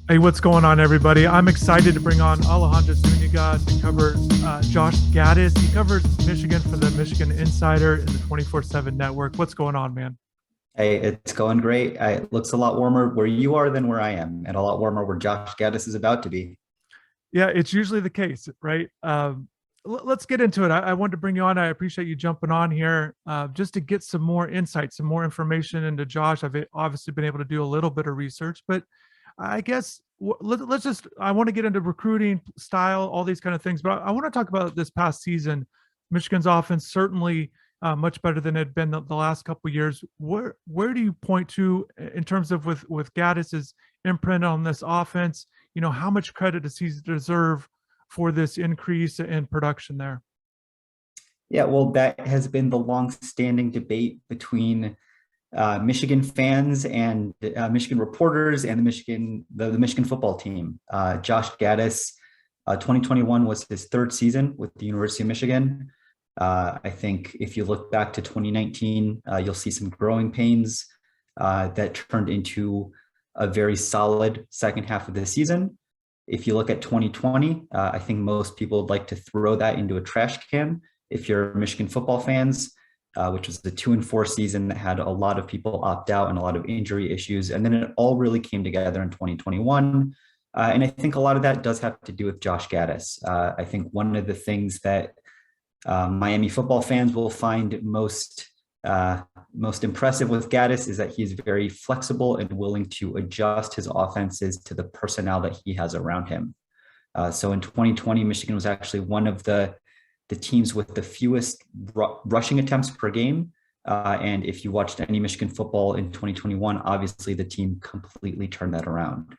Hey, what's going on, everybody? I'm excited to bring on Alejandro Zuniga to cover Josh Gattis. He covers Michigan for the Michigan Insider and the 24/7 network. What's going on, man? Hey, it's going great. It looks a lot warmer where you are than where I am, and a lot warmer where Josh Gattis is about to be. Yeah, it's usually the case, right? Let's get into it. I wanted to bring you on. I appreciate you jumping on here just to get some more insight, some more information into Josh. I've obviously been able to do a little bit of research, but I guess let's just, I want to get into recruiting style, all these kind of things, but I want to talk about this past season. Michigan's offense certainly much better than it had been the last couple of years. Where do you point to in terms of with Gaddis's imprint on this offense? You know, how much credit does he deserve for this increase in production there? Yeah, well, that has been the long-standing debate between Michigan fans and Michigan reporters and the Michigan football team. Josh Gattis, 2021 was his third season with the University of Michigan. I think if you look back to 2019, you'll see some growing pains that turned into a very solid second half of the season. If you look at 2020, I think most people would like to throw that into a trash can if you're Michigan football fans, which was the 2-4 season that had a lot of people opt out and a lot of injury issues. And then it all really came together in 2021. And I think a lot of that does have to do with Josh Gattis. I think one of the things that Miami football fans will find most impressive with Gattis is that he's very flexible and willing to adjust his offenses to the personnel that he has around him. So in 2020, Michigan was actually one of the teams with the fewest rushing attempts per game. And if you watched any Michigan football in 2021, obviously the team completely turned that around.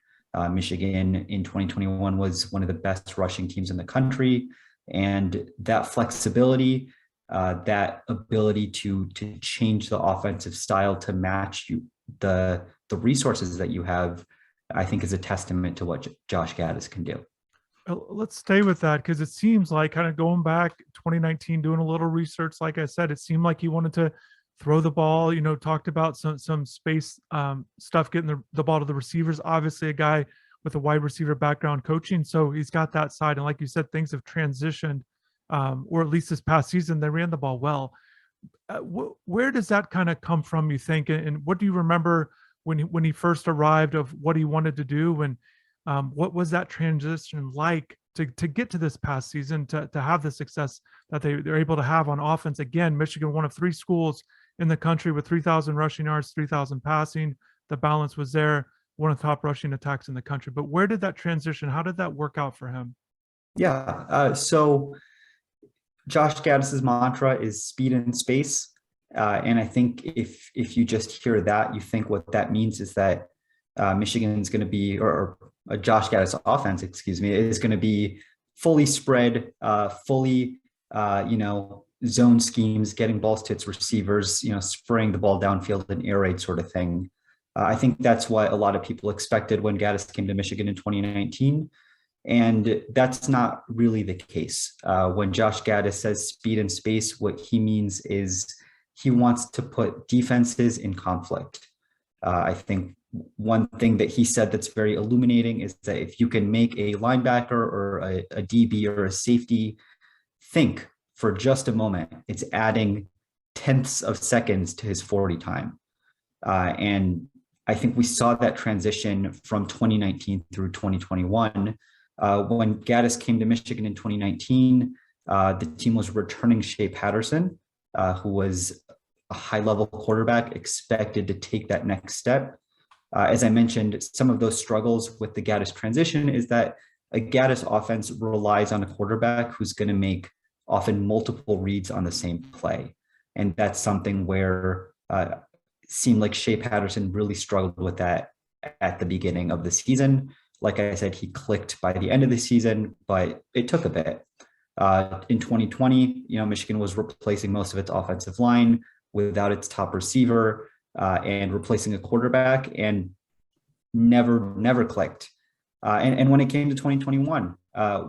Michigan in 2021 was one of the best rushing teams in the country. And that flexibility, that ability to change the offensive style to match the resources that you have, I think is a testament to what Josh Gattis can do. Let's stay with that because it seems like, kind of going back 2019, doing a little research, like I said, it seemed like he wanted to throw the ball, you know, talked about some space stuff, getting the ball to the receivers. Obviously a guy with a wide receiver background coaching, so he's got that side. And like you said, things have transitioned, or at least this past season they ran the ball well. Where does that kind of come from, you think? And what do you remember when he first arrived, of what he wanted to do? And what was that transition like to get to this past season, to have the success that they're able to have on offense? Again, Michigan, one of three schools in the country with 3,000 rushing yards, 3,000 passing. The balance was there, one of the top rushing attacks in the country. But where did that transition, how did that work out for him? Yeah. So Josh Gattis's mantra is speed and space. And I think if you just hear that, you think what that means is that Michigan's going to be, or Josh Gattis offense, excuse me, is going to be fully spread, fully, zone schemes, getting balls to its receivers, spraying the ball downfield and air raid sort of thing. I think that's what a lot of people expected when Gattis came to Michigan in 2019. And that's not really the case. When Josh Gattis says speed and space, what he means is he wants to put defenses in conflict. I think one thing that he said that's very illuminating is that if you can make a linebacker or a DB or a safety think for just a moment, it's adding tenths of seconds to his 40 time. And I think we saw that transition from 2019 through 2021. When Gattis came to Michigan in 2019, the team was returning Shea Patterson, who was a high-level quarterback expected to take that next step. As I mentioned, some of those struggles with the Gattis transition is that a Gattis offense relies on a quarterback who's going to make often multiple reads on the same play. And that's something where it seemed like Shea Patterson really struggled with that at the beginning of the season. Like I said, he clicked by the end of the season, but it took a bit. In 2020, Michigan was replacing most of its offensive line without its top receiver, and replacing a quarterback, and never clicked. And when it came to 2021,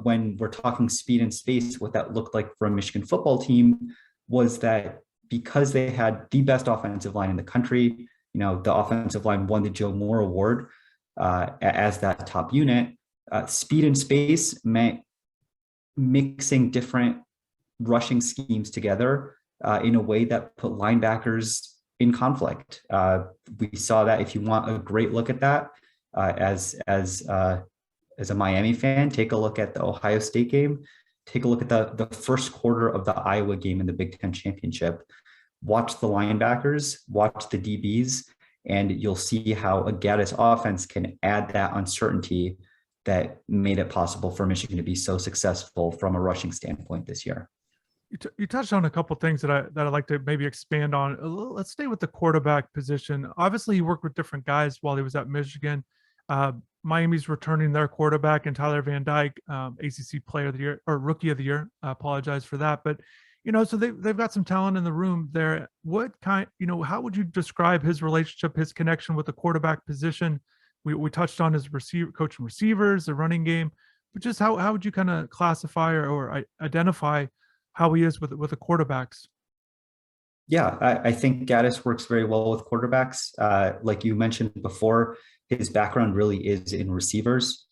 when we're talking speed and space, what that looked like for a Michigan football team was that because they had the best offensive line in the country, the offensive line won the Joe Moore Award. as that top unit. Speed and space meant mixing different rushing schemes together in a way that put linebackers in conflict. We saw that. If you want a great look at that, as a Miami fan, take a look at the Ohio State game. Take a look at the first quarter of the Iowa game in the Big Ten Championship. Watch the linebackers, watch the DBs, and you'll see how a Gattis offense can add that uncertainty that made it possible for Michigan to be so successful from a rushing standpoint this year. You touched on a couple of things that I'd like to maybe expand on. Let's stay with the quarterback position. Obviously, he worked with different guys while he was at Michigan. Miami's returning their quarterback and Tyler Van Dyke, ACC Player of the Year or Rookie of the Year. I apologize for that, but so they've got some talent in the room there. What kind, how would you describe his relationship, his connection with the quarterback position? We touched on his coaching receivers, the running game, but just how would you kind of classify or identify how he is with the quarterbacks? Yeah, I think Gattis works very well with quarterbacks. Like you mentioned before, his background really is in receivers.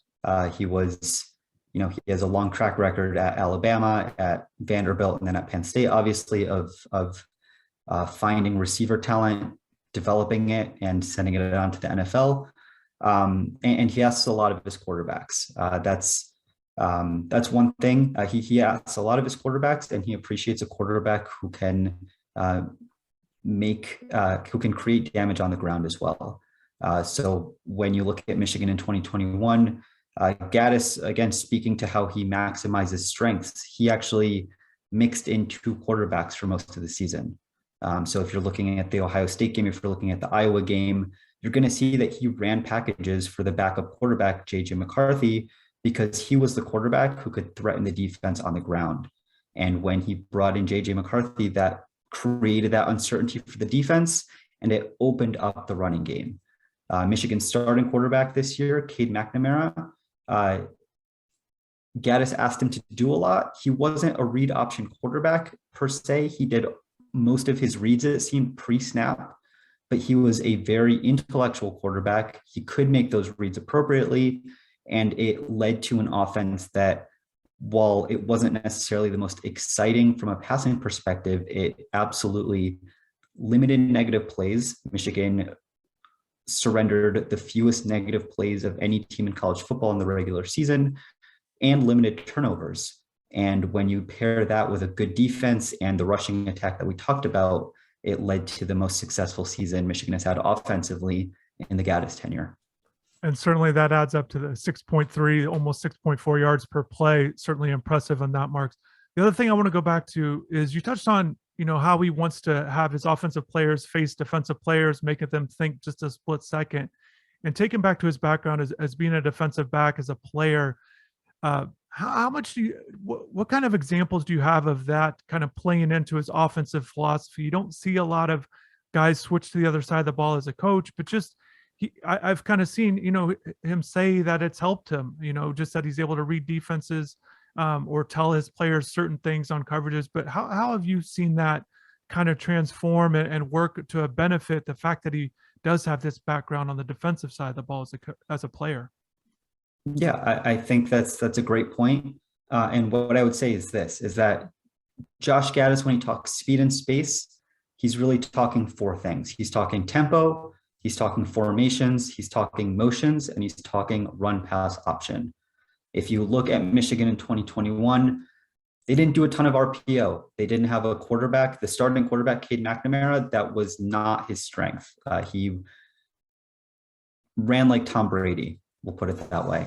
He has a long track record at Alabama, at Vanderbilt, and then at Penn State, obviously, of finding receiver talent, developing it, and sending it on to the NFL. And he asks a lot of his quarterbacks. That's one thing. He asks a lot of his quarterbacks, and he appreciates a quarterback who can create damage on the ground as well. So when you look at Michigan in 2021, Gattis, again, speaking to how he maximizes strengths, he actually mixed in two quarterbacks for most of the season. So if you're looking at the Ohio State game, if you're looking at the Iowa game, you're going to see that he ran packages for the backup quarterback, J.J. McCarthy, because he was the quarterback who could threaten the defense on the ground. And when he brought in J.J. McCarthy, that created that uncertainty for the defense, and it opened up the running game. Michigan's starting quarterback this year, Cade McNamara, Gattis asked him to do a lot. He wasn't a read option quarterback per se. He did most of his reads, it seemed, pre-snap, but he was a very intellectual quarterback. He could make those reads appropriately, and it led to an offense that, while it wasn't necessarily the most exciting from a passing perspective, it absolutely limited negative plays. Michigan surrendered the fewest negative plays of any team in college football in the regular season, and limited turnovers. And when you pair that with a good defense and the rushing attack that we talked about, it led to the most successful season Michigan has had offensively in the Gattis tenure. And certainly that adds up to the 6.3, almost 6.4 yards per play. Certainly impressive on that, Marks. The other thing I want to go back to is you touched on, how he wants to have his offensive players face defensive players, making them think just a split second. And taking back to his background as being a defensive back, as a player, how much what kind of examples do you have of that kind of playing into his offensive philosophy? You don't see a lot of guys switch to the other side of the ball as a coach, but just I've kind of seen, him say that it's helped him, just that he's able to read defenses or tell his players certain things on coverages. But how have you seen that kind of transform and work to benefit the fact that he does have this background on the defensive side of the ball as a player? Yeah, I think that's a great point. And what I would say is that Josh Gattis, when he talks speed and space, he's really talking four things. He's talking tempo, he's talking formations, he's talking motions, and he's talking run pass option. If you look at Michigan in 2021, they didn't do a ton of RPO. They didn't have a quarterback, the starting quarterback, Cade McNamara, that was not his strength. He ran like Tom Brady, we'll put it that way.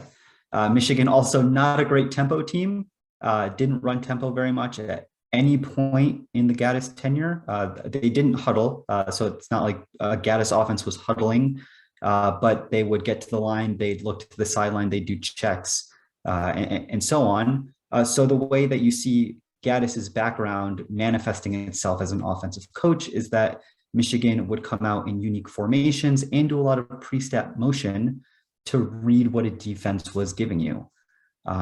Michigan, also not a great tempo team, didn't run tempo very much at any point in the Gattis tenure. They didn't huddle, so it's not like Gattis offense was huddling, but they would get to the line, they'd look to the sideline, they'd do checks, and so on. So the way that you see Gattis's background manifesting itself as an offensive coach is that Michigan would come out in unique formations and do a lot of pre-snap motion to read what a defense was giving you.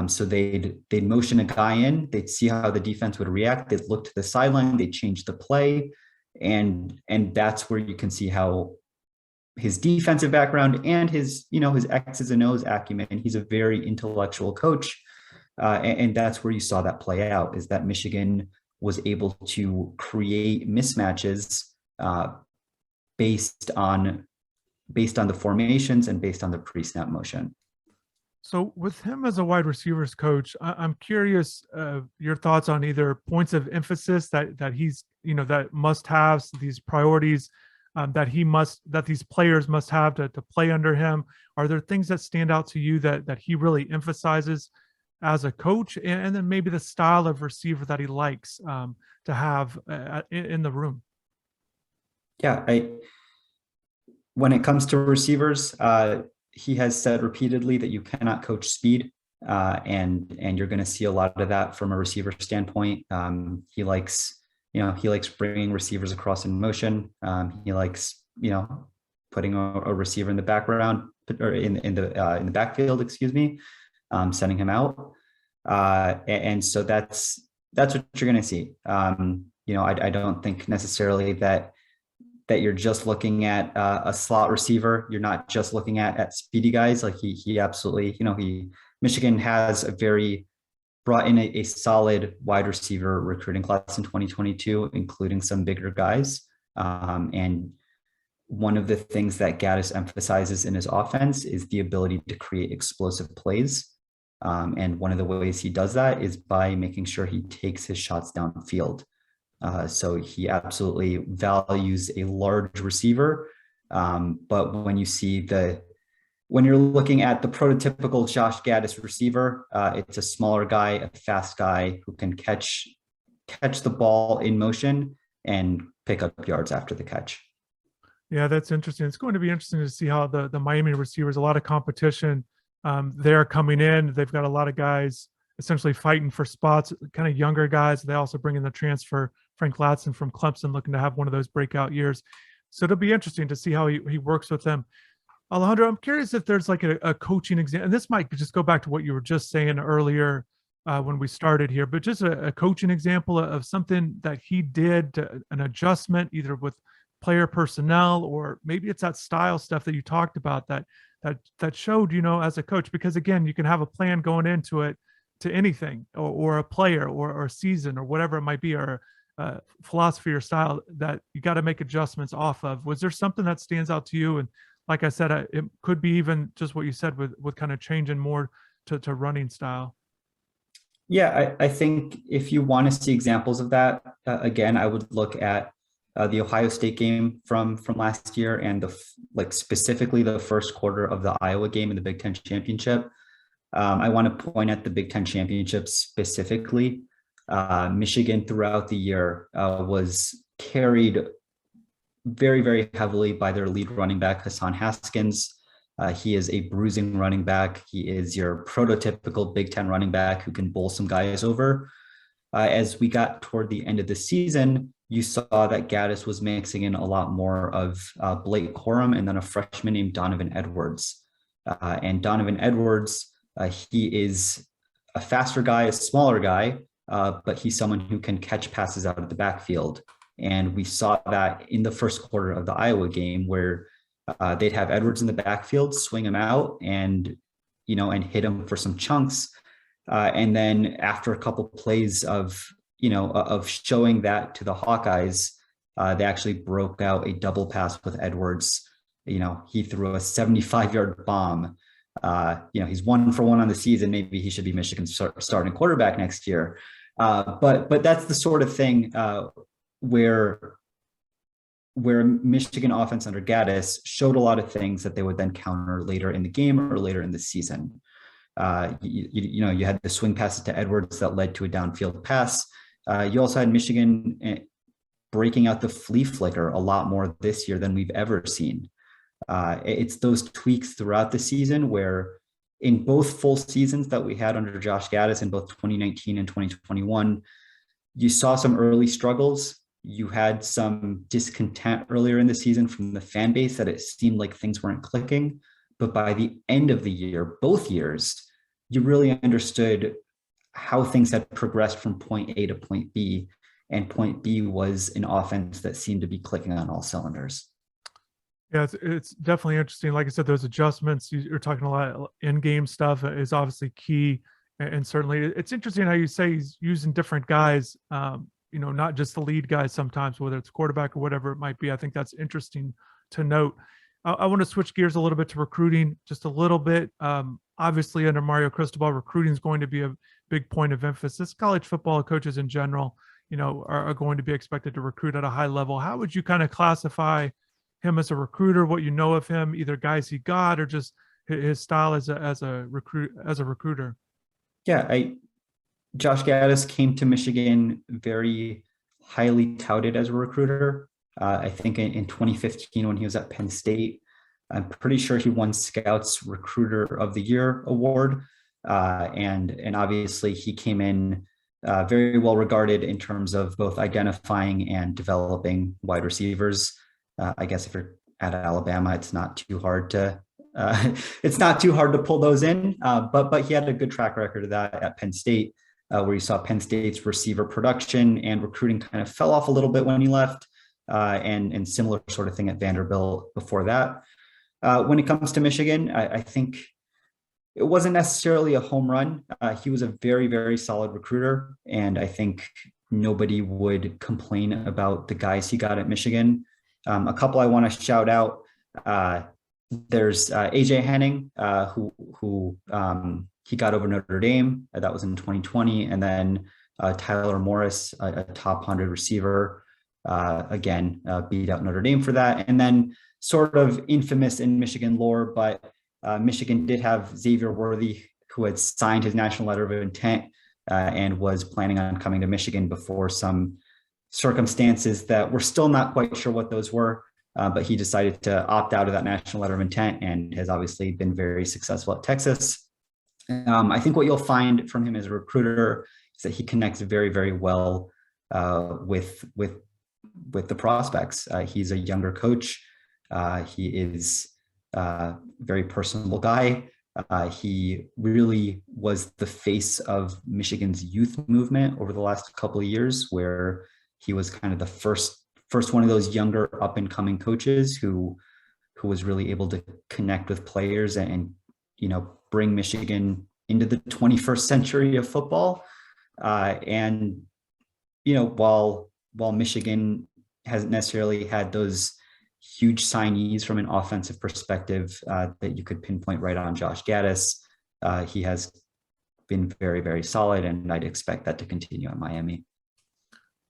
So they'd motion a guy in, they'd see how the defense would react, they'd look to the sideline, they'd change the play, and that's where you can see how his defensive background and his, his X's and O's acumen. He's a very intellectual coach. And that's where you saw that play out, is that Michigan was able to create mismatches based on the formations and based on the pre-snap motion. So with him as a wide receivers coach, I'm curious your thoughts on either points of emphasis that he's, that must have these priorities that these players must have to play under him. Are there things that stand out to you that he really emphasizes as a coach, and then maybe the style of receiver that he likes to have in the room? Yeah, when it comes to receivers, he has said repeatedly that you cannot coach speed, and you're going to see a lot of that from a receiver standpoint. He likes bringing receivers across in motion. He likes, putting a receiver in the background or in the backfield, sending him out. And so that's what you're going to see. I don't think necessarily that you're just looking at a slot receiver. You're not just looking at speedy guys. Like he absolutely, Michigan has brought in a solid wide receiver recruiting class in 2022, including some bigger guys. And one of the things that Gattis emphasizes in his offense is the ability to create explosive plays. And one of the ways he does that is by making sure he takes his shots downfield. So he absolutely values a large receiver. But when you're looking at the prototypical Josh Gattis receiver, it's a smaller guy, a fast guy who can catch the ball in motion and pick up yards after the catch. Yeah, that's interesting. It's going to be interesting to see how the Miami receivers, a lot of competition. They're coming in. They've got a lot of guys essentially fighting for spots, kind of younger guys. They also bring in the transfer, Frank Ladson from Clemson, looking to have one of those breakout years. So it'll be interesting to see how he works with them. Alejandro, I'm curious if there's like a coaching example, and this might just go back to what you were just saying earlier when we started here, but just a coaching example of something that he did, an adjustment either with player personnel, or maybe it's that style stuff that you talked about that showed, as a coach, because again, you can have a plan going into it to anything or a player or a season or whatever it might be, or philosophy or style that you got to make adjustments off of. Was there something that stands out to you? And like I said, it could be even just what you said with kind of changing more to running style. Yeah, I think if you want to see examples of that, again, I would look at the Ohio State game from last year, and specifically the first quarter of the Iowa game in the Big Ten championship. I want to point at the Big Ten championship specifically. Michigan throughout the year was carried very, very heavily by their lead running back, Hassan Haskins. He is a bruising running back. He is your prototypical Big Ten running back who can bowl some guys over. As we got toward the end of the season, you saw that Gattis was mixing in a lot more of Blake Corum and then a freshman named Donovan Edwards. And Donovan Edwards, he is a faster guy, a smaller guy, but he's someone who can catch passes out of the backfield. And we saw that in the first quarter of the Iowa game, where they'd have Edwards in the backfield, swing him out and hit him for some chunks. And then after a couple plays of showing that to the Hawkeyes, they actually broke out a double pass with Edwards. He threw a 75-yard bomb. He's 1 for 1 on the season. Maybe he should be Michigan's starting quarterback next year. But that's the sort of thing where Michigan offense under Gattis showed a lot of things that they would then counter later in the game or later in the season. You had the swing passes to Edwards that led to a downfield pass. You also had Michigan breaking out the flea flicker a lot more this year than we've ever seen. It's those tweaks throughout the season where in both full seasons that we had under Josh Gattis in both 2019 and 2021, you saw some early struggles. You had some discontent earlier in the season from the fan base that it seemed like things weren't clicking. But by the end of the year, both years, you really understood how things had progressed from point A to point B. And point B was an offense that seemed to be clicking on all cylinders. Yeah, it's definitely interesting. Like I said, those adjustments you're talking a lot. In-game stuff is obviously key, and certainly it's interesting how you say he's using different guys. Not just the lead guys sometimes, whether it's quarterback or whatever it might be. I think that's interesting to note. I want to switch gears a little bit to recruiting, just a little bit. Obviously, under Mario Cristobal, recruiting is going to be a big point of emphasis. College football coaches in general, are going to be expected to recruit at a high level. How would you kind of classify him as a recruiter, what you know of him, either guys he got or just his style as a recruiter? Yeah, Josh Gattis came to Michigan very highly touted as a recruiter. I think in 2015 when he was at Penn State, I'm pretty sure he won Scouts Recruiter of the Year award, and obviously he came in very well regarded in terms of both identifying and developing wide receivers. I guess if you're at Alabama, it's not too hard to pull those in. But he had a good track record of that at Penn State, where you saw Penn State's receiver production and recruiting kind of fell off a little bit when he left, and similar sort of thing at Vanderbilt before that. When it comes to Michigan, I think it wasn't necessarily a home run. He was a very, very solid recruiter, and I think nobody would complain about the guys he got at Michigan. A couple I want to shout out. There's AJ Henning, who he got over Notre Dame. That was in 2020. And then Tyler Morris, a top 100 receiver, again, beat out Notre Dame for that. And then sort of infamous in Michigan lore, but Michigan did have Xavier Worthy, who had signed his national letter of intent and was planning on coming to Michigan before some circumstances that we're still not quite sure what those were. But he decided to opt out of that national letter of intent and has obviously been very successful at Texas. I think what you'll find from him as a recruiter is that he connects very, very well with the prospects. He's a younger coach. He is a very personable guy. He really was the face of Michigan's youth movement over the last couple of years, where he was kind of the first one of those younger up and coming coaches who was really able to connect with players and bring Michigan into the 21st century of football. And while Michigan hasn't necessarily had those huge signees from an offensive perspective that you could pinpoint right on Josh Gattis, he has been very, very solid, and I'd expect that to continue at Miami.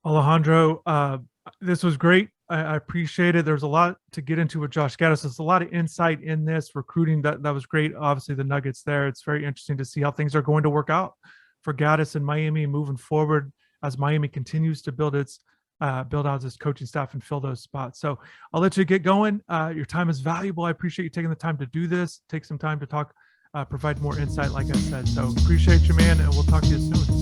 Alejandro, this was great. I appreciate it. There's a lot to get into with Josh Gattis. There's a lot of insight in this recruiting. That was great. Obviously, the nuggets there. It's very interesting to see how things are going to work out for Gattis in Miami moving forward as Miami continues to build out its coaching staff and fill those spots. So I'll let you get going. Your time is valuable. I appreciate you taking the time to do this. Take some time to talk, provide more insight, like I said. So appreciate you, man, and we'll talk to you soon.